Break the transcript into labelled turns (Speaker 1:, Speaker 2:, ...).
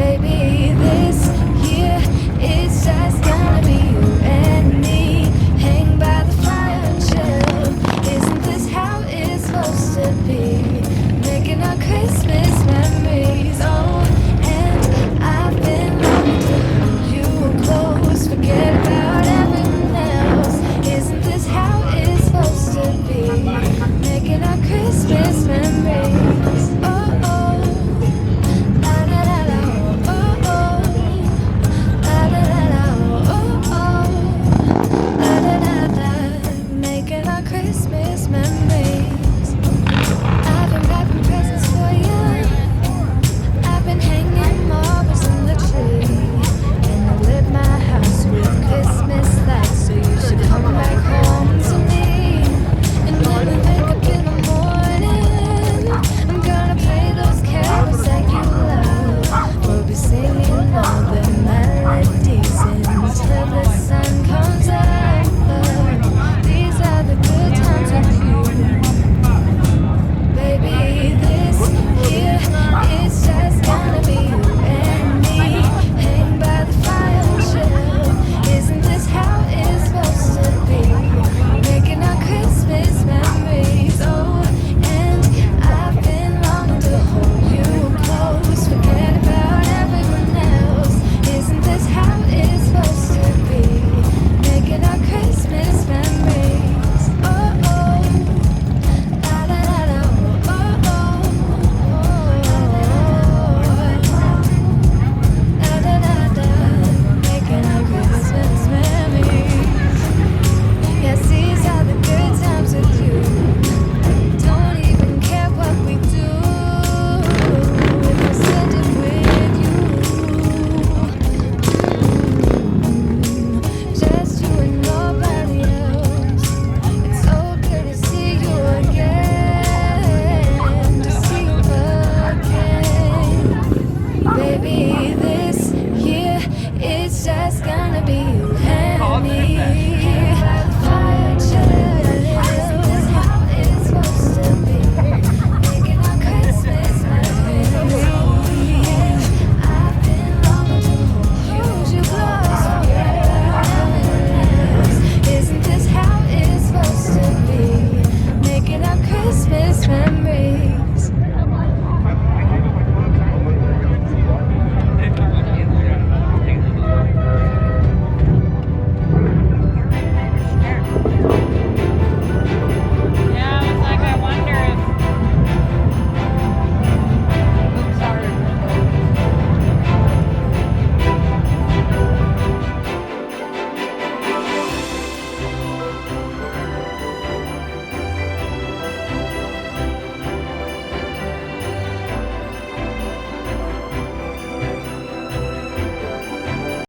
Speaker 1: Baby, this year it's just gonna be you and me. Hang by the fire and chill. Isn't this how it's supposed to be? Making our Christmas memories. Oh, and I've been longing to hold you close. Forget about everyone else. Isn't this how it's supposed to be? Making our Christmas memories. Oh, oh. La la la la. Oh, oh. La la la la. Oh, oh. La la la la. Making our Christmas memories. I've been wrapping presents for you. I've been hanging marbles in the tree. And I lit my house with Christmas lights. So you should come back home to me. And when we wake up in the morning, I'm gonna play those carols that you love. We'll be singing all the melodies until the sun comes up. These are the good times with you. Baby, this year it's just gonna be you and me. Hang by the fire and chill. Isn't this how it's supposed to be? Making our Christmas memories. Oh, and I've been longing to hold you close. Forget about everyone else. Isn't this how it's supposed to be? Making our Christmas memories. Oh, oh. La la la la. Oh, oh. La la la la. Making our Christmas memories. Yes, these are the good times with you. Don't even care what we do if I spend it with you. Just you and nobody else. It's so good to see you again. To see you again. Baby, this year it's just gonna